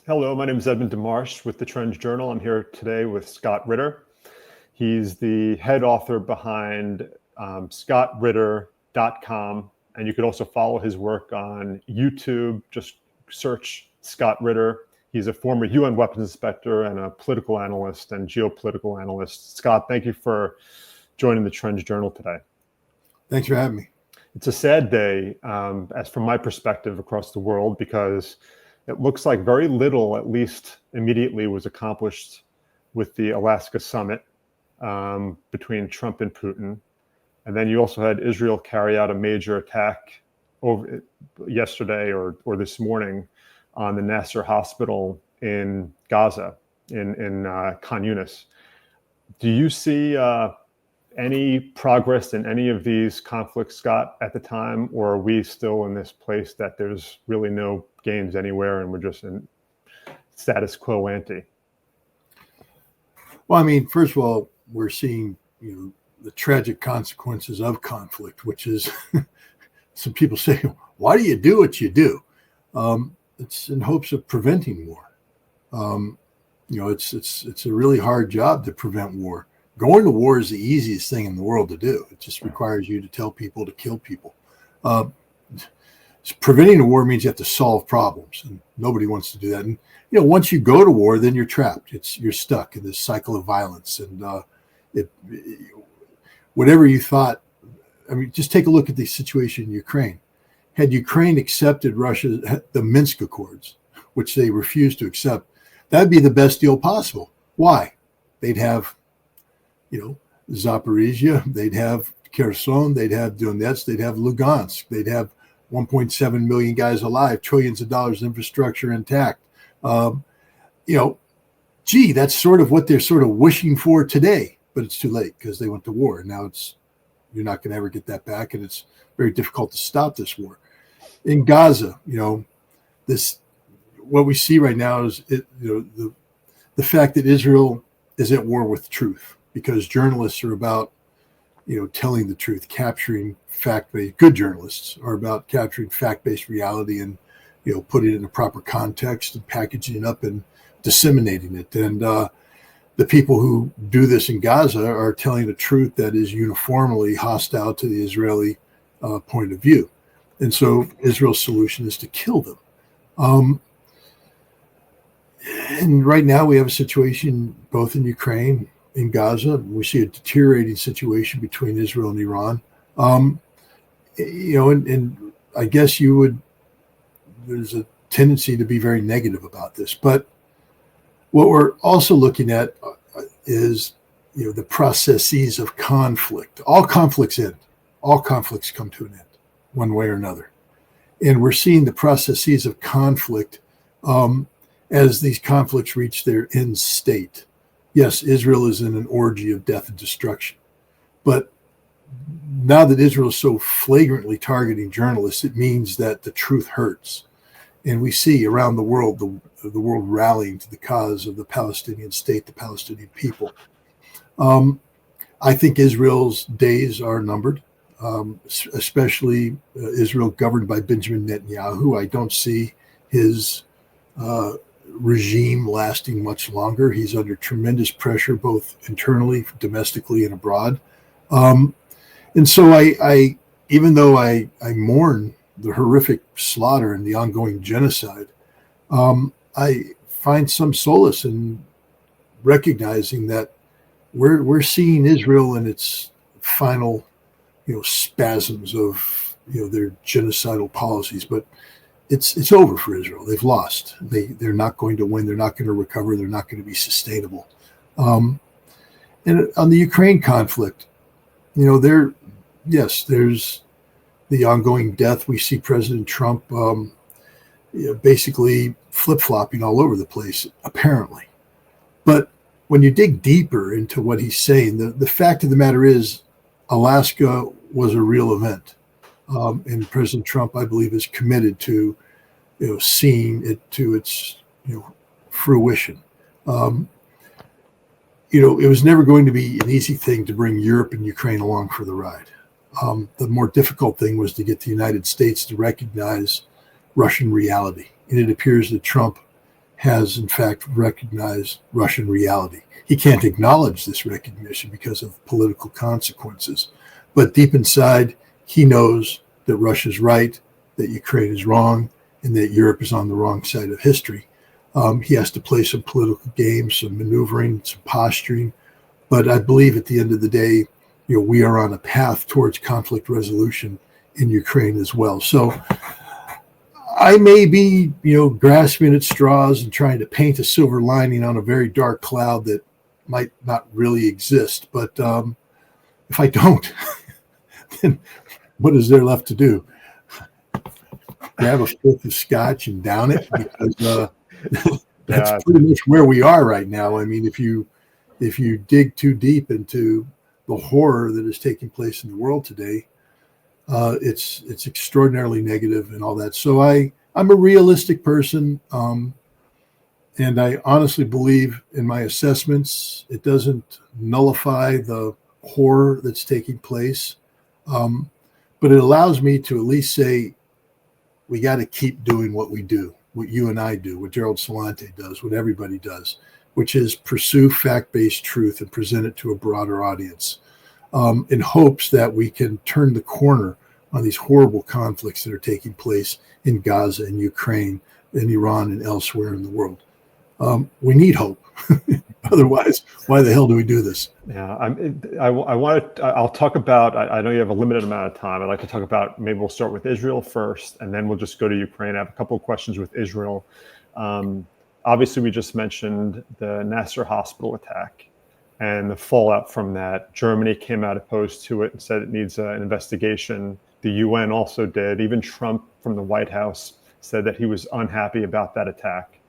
Hello, my name is Edmund Demarche with the Trends Journal. I'm here today with Scott Ritter. He's the head author behind scottritter.com, and you could also follow his work on YouTube. Just search Scott Ritter. He's a former UN weapons inspector and a political analyst and geopolitical analyst. Scott, thank you for joining the Trends Journal today. Thanks for having me. It's a sad day, as from my perspective, across the world, because it looks like very little, at least immediately, was accomplished with the Alaska summit between Trump and Putin. And then you also had Israel carry out a major attack over yesterday or this morning on the Nasser Hospital in Gaza, in Khan Yunis. Do you see any progress in any of these conflicts, Scott, at the time, or are we still in this place that there's really no gains anywhere and we're just in status quo ante? Well, I mean, first of all, we're seeing, the tragic consequences of conflict, which is some people say, why do you do what you do? It's in hopes of preventing war. It's a really hard job to prevent war. Going to war is the easiest thing in the world to do. It just requires you to tell people to kill people. Preventing a war means you have to solve problems, and nobody wants to do that. And once you go to war, then you're trapped. You're stuck in this cycle of violence, and whatever you thought. I mean, just take a look at the situation in Ukraine. Had Ukraine accepted the Minsk Accords, which they refused to accept, that'd be the best deal possible. Why? They'd have, Zaporizhia, they'd have Kherson, they'd have Donetsk, they'd have Lugansk, they'd have 1.7 million guys alive, trillions of dollars infrastructure intact. That's sort of what they're sort of wishing for today, but it's too late because they went to war. And now you're not going to ever get that back, and it's very difficult to stop this war. In Gaza, what we see right now is the fact that Israel is at war with truth, because journalists are about telling the truth, capturing fact-based. Good journalists are about capturing fact-based reality and putting it in a proper context and packaging it up and disseminating it. And the people who do this in Gaza are telling a truth that is uniformly hostile to the Israeli point of view. And so Israel's solution is to kill them. And right now we have a situation both in Ukraine, in Gaza. We see a deteriorating situation between Israel and Iran. And I guess there's a tendency to be very negative about this. But what we're also looking at is, the processes of conflict. All conflicts end. All conflicts come to an end, one way or another. And we're seeing the processes of conflict as these conflicts reach their end state. Yes, Israel is in an orgy of death and destruction. But now that Israel is so flagrantly targeting journalists, it means that the truth hurts. And we see around the world, the world rallying to the cause of the Palestinian state, the Palestinian people. I think Israel's days are numbered, especially Israel governed by Benjamin Netanyahu. I don't see his regime lasting much longer. He's under tremendous pressure, both internally, domestically, and abroad. And so I even though I mourn the horrific slaughter and the ongoing genocide, I find some solace in recognizing that we're seeing Israel in its final, spasms of, their genocidal policies. But it's over for Israel. They've lost. They're not going to win. They're not going to recover. They're not going to be sustainable. And on the Ukraine conflict, there's the ongoing death. We see President Trump basically flip-flopping all over the place, apparently. But when you dig deeper into what he's saying, the fact of the matter is Alaska was a real event. And President Trump, I believe, is committed to, seeing it to its, fruition. It was never going to be an easy thing to bring Europe and Ukraine along for the ride. The more difficult thing was to get the United States to recognize Russian reality. And it appears that Trump has in fact recognized Russian reality. He can't acknowledge this recognition because of political consequences. But deep inside, he knows that Russia's right, that Ukraine is wrong, and that Europe is on the wrong side of history. He has to play some political games, some maneuvering, some posturing. But I believe at the end of the day, we are on a path towards conflict resolution in Ukraine as well. So I may be, grasping at straws and trying to paint a silver lining on a very dark cloud that might not really exist. But if I don't, then what is there left to do? Grab a fifth of scotch and down it, because that's pretty much where we are right now. I mean, if you dig too deep into the horror that is taking place in the world today, it's extraordinarily negative and all that. So I'm a realistic person, and I honestly believe in my assessments. It doesn't nullify the horror that's taking place, but it allows me to at least say we got to keep doing what we do, what you and I do, what Gerald Celente does, what everybody does, which is pursue fact-based truth and present it to a broader audience, in hopes that we can turn the corner on these horrible conflicts that are taking place in Gaza and Ukraine and Iran and elsewhere in the world. We need hope. Otherwise, why the hell do we do this? Yeah, I'll talk about, I know you have a limited amount of time. I'd like to talk about, maybe we'll start with Israel first, and then we'll just go to Ukraine. I have a couple of questions with Israel. Obviously, we just mentioned the Nasser Hospital attack and the fallout from that. Germany came out opposed to it and said it needs an investigation. The UN also did. Even Trump from the White House said that he was unhappy about that attack.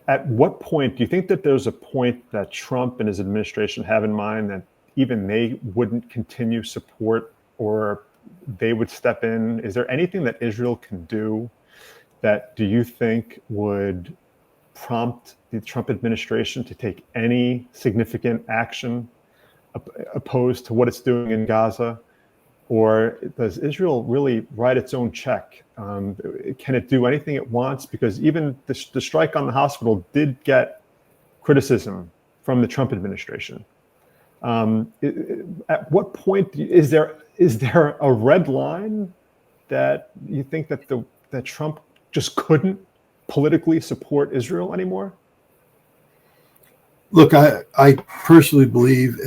At what point do you think that there's a point that Trump and his administration have in mind that even they wouldn't continue support, or they would step in? Is there anything that Israel can do that, do you think, would prompt the Trump administration to take any significant action opposed to what it's doing in Gaza? Or does Israel really write its own check? Can it do anything it wants? Because even the strike on the hospital did get criticism from the Trump administration. At what point is there a red line that you think that Trump just couldn't politically support Israel anymore? Look, I personally believe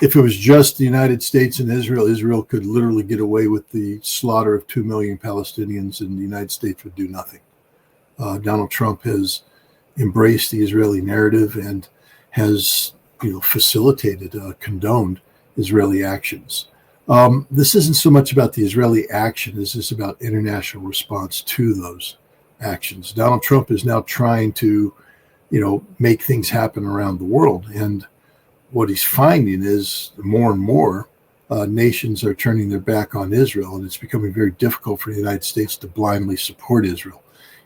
if it was just the United States and Israel, Israel could literally get away with the slaughter of 2 million Palestinians, and the United States would do nothing. Donald Trump has embraced the Israeli narrative and has, facilitated, condoned Israeli actions. This isn't so much about the Israeli action as it's about international response to those actions. Donald Trump is now trying to, make things happen around the world, and what he's finding is more and more nations are turning their back on Israel, and it's becoming very difficult for the United States to blindly support Israel.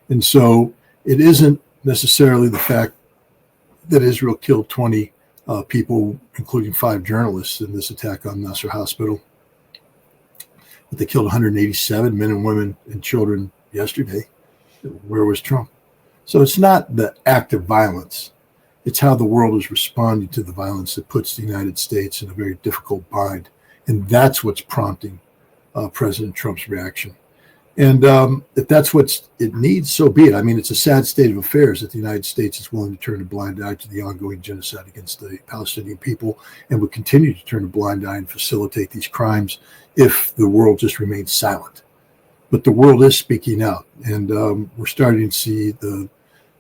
And so it isn't necessarily the fact that Israel killed 20 people, including 5 journalists, in this attack on Nasser Hospital, but they killed 187 men and women and children yesterday. Where was Trump? So it's not the act of violence. It's how the world is responding to the violence that puts the United States in a very difficult bind. And that's what's prompting President Trump's reaction. And if that's what it needs, so be it. I mean, it's a sad state of affairs that the United States is willing to turn a blind eye to the ongoing genocide against the Palestinian people, and would continue to turn a blind eye and facilitate these crimes if the world just remains silent. But the world is speaking out, and we're starting to see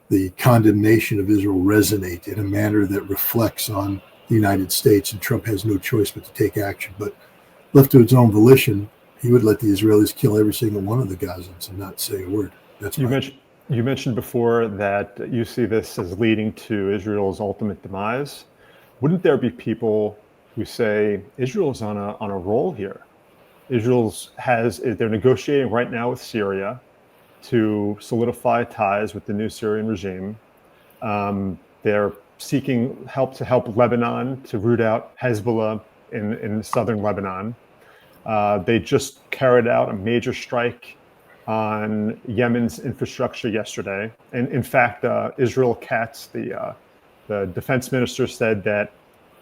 the condemnation of Israel resonate in a manner that reflects on the United States, and Trump has no choice but to take action. But left to its own volition, he would let the Israelis kill every single one of the Gazans and not say a word. That's you mentioned before that you see this as leading to Israel's ultimate demise. Wouldn't there be people who say Israel's on a roll here? They're negotiating right now with Syria to solidify ties with the new Syrian regime. They're seeking help Lebanon to root out Hezbollah in southern Lebanon. They just carried out a major strike on Yemen's infrastructure yesterday. And in fact, Israel Katz, the defense minister, said that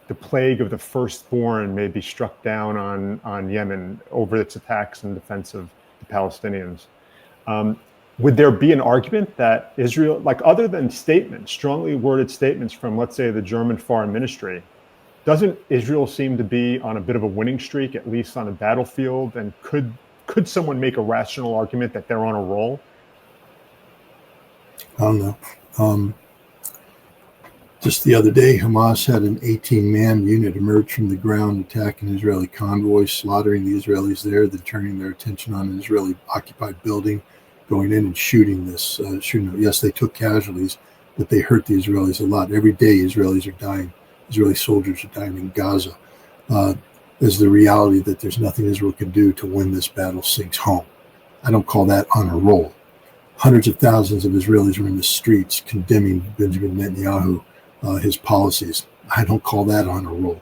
the plague of the firstborn may be struck down on Yemen over its attacks in defense of the Palestinians. Would there be an argument that Israel, like other than statements, strongly worded statements from, let's say, the German foreign ministry, doesn't Israel seem to be on a bit of a winning streak, at least on a battlefield? And could someone make a rational argument that they're on a roll? I don't know. Just the other day, Hamas had an 18-man unit emerge from the ground, attacking an Israeli convoy, slaughtering the Israelis there, then turning their attention on an Israeli-occupied building, going in and shooting this. Yes, they took casualties, but they hurt the Israelis a lot. Every day, Israelis are dying. Israeli soldiers are dying in Gaza. As the reality that there's nothing Israel can do to win this battle sinks home. I don't call that on a roll. Hundreds of thousands of Israelis are in the streets condemning Benjamin Netanyahu, his policies. I don't call that on a roll.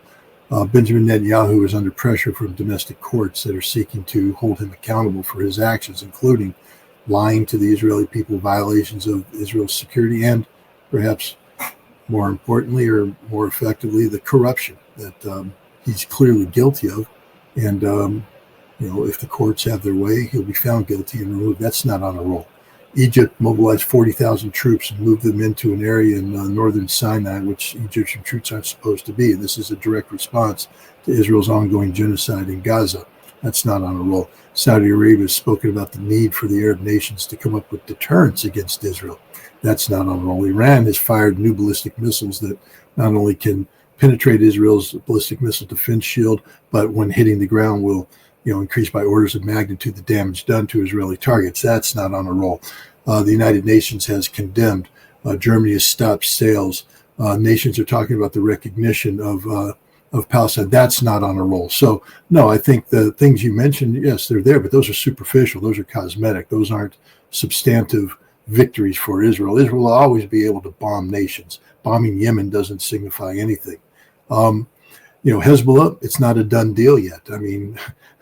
Benjamin Netanyahu is under pressure from domestic courts that are seeking to hold him accountable for his actions, including lying to the Israeli people, violations of Israel's security, and perhaps more importantly or more effectively, the corruption that he's clearly guilty of. And, if the courts have their way, he'll be found guilty and removed. That's not on a roll. Egypt mobilized 40,000 troops and moved them into an area in northern Sinai, which Egyptian troops aren't supposed to be. And this is a direct response to Israel's ongoing genocide in Gaza. That's not on a roll. Saudi Arabia has spoken about the need for the Arab nations to come up with deterrence against Israel. That's not on a roll. Iran has fired new ballistic missiles that not only can penetrate Israel's ballistic missile defense shield, but when hitting the ground will increase by orders of magnitude the damage done to Israeli targets. That's not on a roll. The United Nations has condemned. Germany has stopped sales. Nations are talking about the recognition of Palestine. That's not on a roll. So, no, I think the things you mentioned, yes, they're there, but those are superficial. Those are cosmetic. Those aren't substantive victories for Israel. Israel will always be able to bomb nations. Bombing Yemen doesn't signify anything. Hezbollah, it's not a done deal yet. I mean,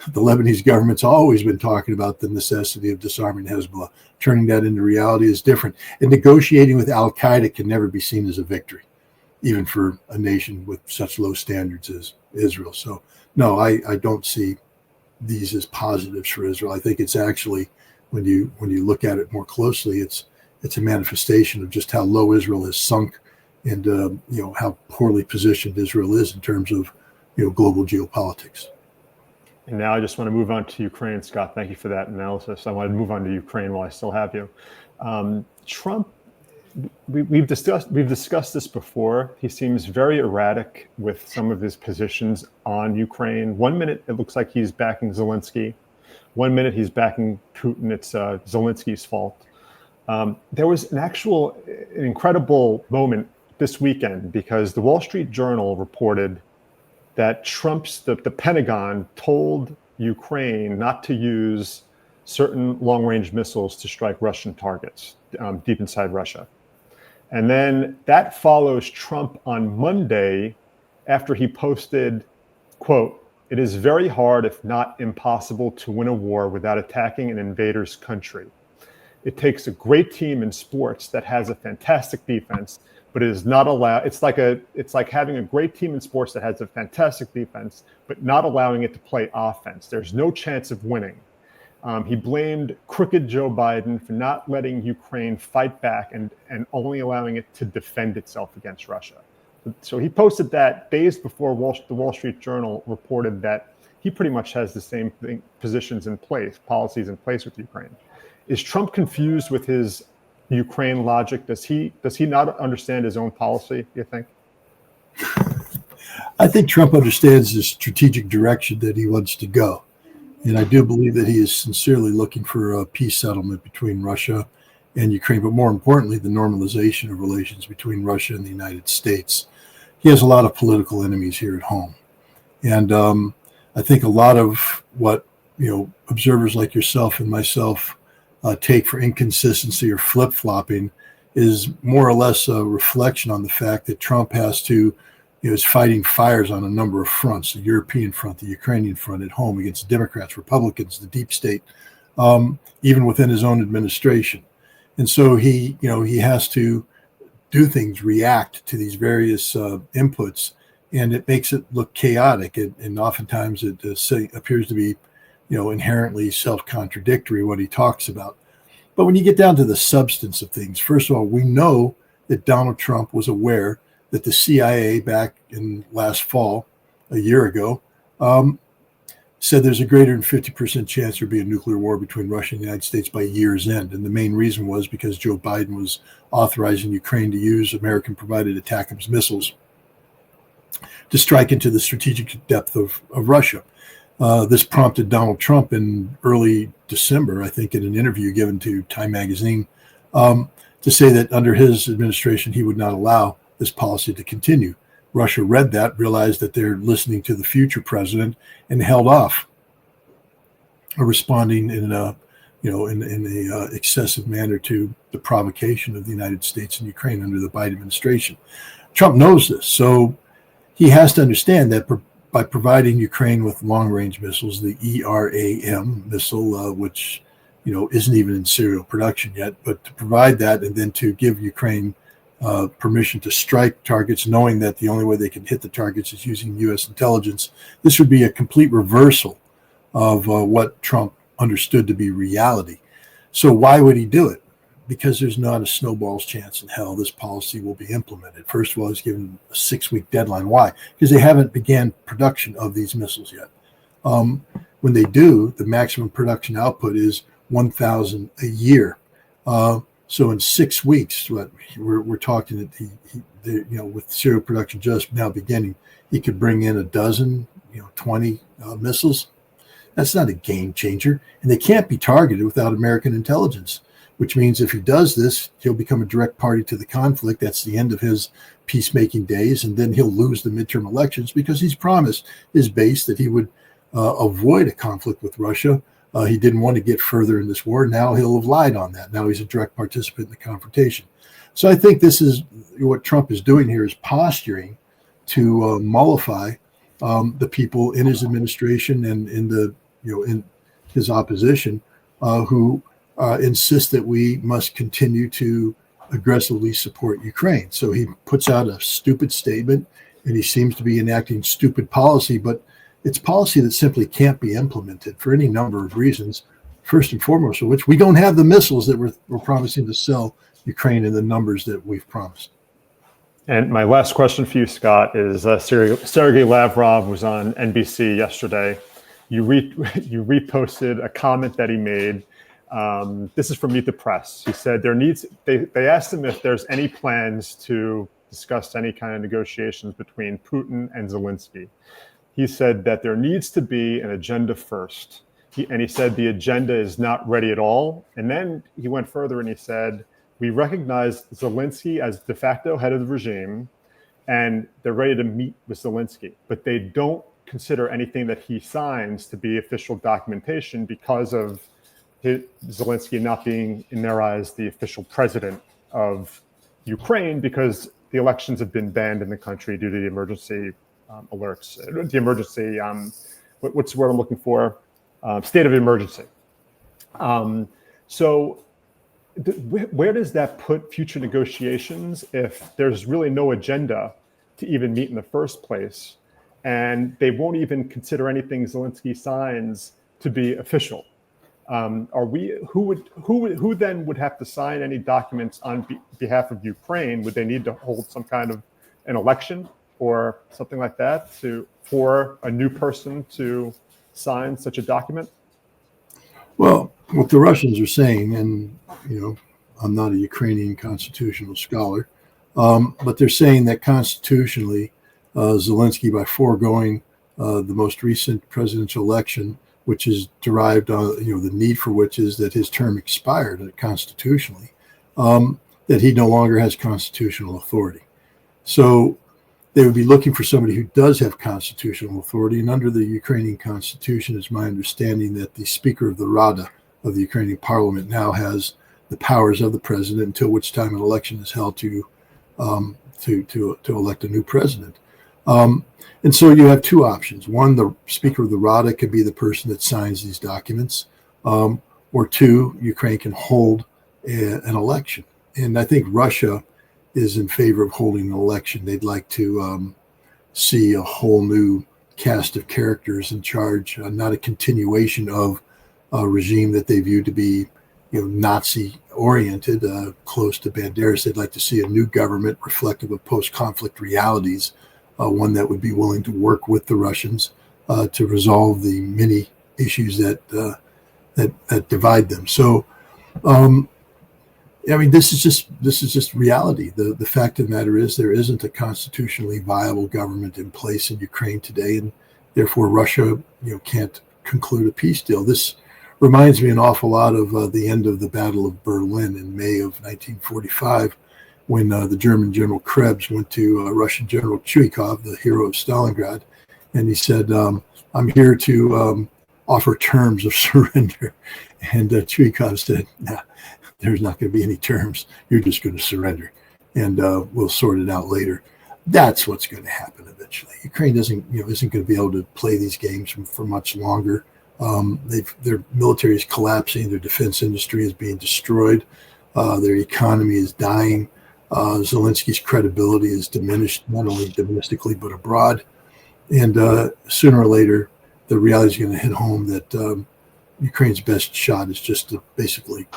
the Lebanese government's always been talking about the necessity of disarming Hezbollah. Turning that into reality is different. And negotiating with al-Qaeda can never be seen as a victory, even for a nation with such low standards as Israel. So, no, I don't see these as positives for Israel. I think it's actually, when you look at it more closely, it's a manifestation of just how low Israel has sunk and how poorly positioned Israel is in terms of global geopolitics. And now I just want to move on to Ukraine, Scott. Thank you for that analysis. I want to move on to Ukraine while I still have you. Trump, we've discussed this before. He seems very erratic with some of his positions on Ukraine. 1 minute it looks like he's backing Zelensky. 1 minute he's backing Putin. It's Zelensky's fault. There was an incredible moment this weekend because the Wall Street Journal reported that the Pentagon told Ukraine not to use certain long-range missiles to strike Russian targets deep inside Russia. And then that follows Trump on Monday after he posted, quote, "It is very hard, if not impossible, to win a war without attacking an invader's country. It takes a great team in sports that has a fantastic defense, but it is not allowed. It's like having a great team in sports that has a fantastic defense, but not allowing it to play offense. There's no chance of winning." He blamed crooked Joe Biden for not letting Ukraine fight back and only allowing it to defend itself against Russia. So he posted that days before the Wall Street Journal reported that he pretty much has the same positions in place, policies in place with Ukraine. Is Trump confused with his Ukraine logic? Does he not understand his own policy, you think? I think Trump understands the strategic direction that he wants to go. And I do believe that he is sincerely looking for a peace settlement between Russia and Ukraine, but more importantly, the normalization of relations between Russia and the United States. He has a lot of political enemies here at home. And I think a lot of what observers like yourself and myself take for inconsistency or flip-flopping is more or less a reflection on the fact that Trump has to, is fighting fires on a number of fronts: the European front, the Ukrainian front, at home against Democrats, Republicans, the deep state even within his own administration. And so he has to do things, react to these various inputs, and it makes it look chaotic. And oftentimes it appears to be, inherently self-contradictory what he talks about. But when you get down to the substance of things, first of all, we know that Donald Trump was aware that the CIA back in last fall, a year ago, said there's a greater than 50% chance there'll be a nuclear war between Russia and the United States by year's end. And the main reason was because Joe Biden was authorizing Ukraine to use American-provided ATACMS missiles to strike into the strategic depth of Russia. This prompted Donald Trump in early December, I think, in an interview given to Time magazine, to say that under his administration, he would not allow this policy to continue. Russia read that, realized that they're listening to the future president, and held off responding in a excessive manner to the provocation of the United States and Ukraine under the Biden administration. Trump knows this, so he has to understand that by providing Ukraine with long-range missiles, the ERAM missile, which isn't even in serial production yet, but to provide that and then to give Ukraine permission to strike targets, knowing that the only way they can hit the targets is using U.S. intelligence, this would be a complete reversal of what Trump understood to be reality. So why would he do it? Because there's not a snowball's chance in hell this policy will be implemented. First of all, he's given a 6-week deadline. Why? Because they haven't began production of these missiles yet. When they do, the maximum production output is 1,000 a year. So in 6 weeks, we're talking that with serial production just now beginning, he could bring in a dozen, 20 missiles. That's not a game changer, and they can't be targeted without American intelligence. Which means if he does this, he'll become a direct party to the conflict. That's the end of his peacemaking days, and then he'll lose the midterm elections because he's promised his base that he would avoid a conflict with Russia. He didn't want to get further in this war. Now he'll have lied on that. Now he's a direct participant in the confrontation. So I think this is what Trump is doing here, is posturing to mollify the people in his administration and in his opposition who insist that we must continue to aggressively support Ukraine. So he puts out a stupid statement, and he seems to be enacting stupid policy, but it's policy that simply can't be implemented for any number of reasons. First and foremost of which, we don't have the missiles that we're promising to sell Ukraine in the numbers that we've promised. And my last question for you, Scott, is Sergei Lavrov was on NBC yesterday. You reposted a comment that he made. This is from Meet the Press. He said they asked him if there's any plans to discuss any kind of negotiations between Putin and Zelensky. He said that there needs to be an agenda first. He said the agenda is not ready at all. And then he went further and he said, we recognize Zelensky as de facto head of the regime, and they're ready to meet with Zelensky, but they don't consider anything that he signs to be official documentation because of Zelensky not being, in their eyes, the official president of Ukraine, because the elections have been banned in the country due to the emergency alerts, the emergency, what's the word I'm looking for? State of emergency. So where does that put future negotiations if there's really no agenda to even meet in the first place, and they won't even consider anything Zelensky signs to be official? Who then would have to sign any documents on behalf of Ukraine? Would they need to hold some kind of an election or something like that for a new person to sign such a document? Well, what the Russians are saying, and I'm not a Ukrainian constitutional scholar, but they're saying that constitutionally, Zelensky, by foregoing the most recent presidential election, which is derived on, the need for which is that his term expired constitutionally, that he no longer has constitutional authority. So they would be looking for somebody who does have constitutional authority. And under the Ukrainian constitution, it's my understanding that the Speaker of the Rada of the Ukrainian parliament now has the powers of the president, until which time an election is held to elect a new president. And so you have two options. One, the Speaker of the Rada could be the person that signs these documents, or two, Ukraine can hold an election. And I think Russia is in favor of holding an election. They'd like to see a whole new cast of characters in charge, not a continuation of a regime that they view to be, Nazi-oriented, close to Banderas. They'd like to see a new government reflective of post-conflict realities, one that would be willing to work with the Russians to resolve the many issues that divide them. So, this is just reality. The fact of the matter is there isn't a constitutionally viable government in place in Ukraine today, and therefore Russia, can't conclude a peace deal. This reminds me an awful lot of the end of the Battle of Berlin in May of 1945, when the German General Krebs went to Russian General Chuikov, the hero of Stalingrad, and he said, "I'm here to offer terms of surrender." And Chuikov said, "Nah, there's not going to be any terms. You're just going to surrender, and we'll sort it out later." That's what's going to happen eventually. Ukraine isn't going to be able to play these games for much longer. Their military is collapsing. Their defense industry is being destroyed. Their economy is dying. Zelensky's credibility is diminished, not only domestically but abroad. And sooner or later, the reality is going to hit home that Ukraine's best shot is just to basically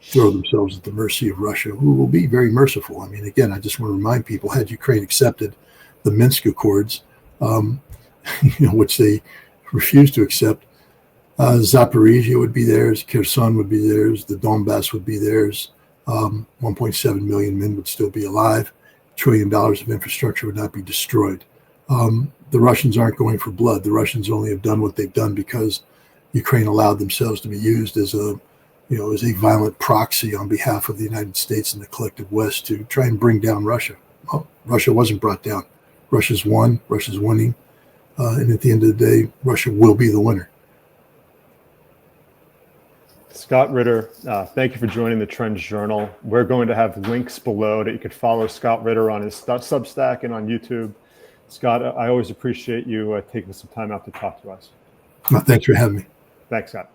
throw themselves at the mercy of Russia, who will be very merciful. I mean, again, I just want to remind people, had Ukraine accepted the Minsk Accords, which they refused to accept, Zaporizhia would be theirs, Kherson would be theirs, the Donbass would be theirs, 1.7 million men would still be alive, $1 trillion of infrastructure would not be destroyed. The Russians aren't going for blood. The Russians only have done what they've done because Ukraine allowed themselves to be used as a violent proxy on behalf of the United States and the collective West to try and bring down Russia. Well, Russia wasn't brought down. Russia's won. Russia's winning. And at the end of the day, Russia will be the winner. Scott Ritter, thank you for joining the Trends Journal. We're going to have links below that you could follow Scott Ritter on his Substack and on YouTube. Scott, I always appreciate you taking some time out to talk to us. Well, thanks for having me. Thanks, Scott.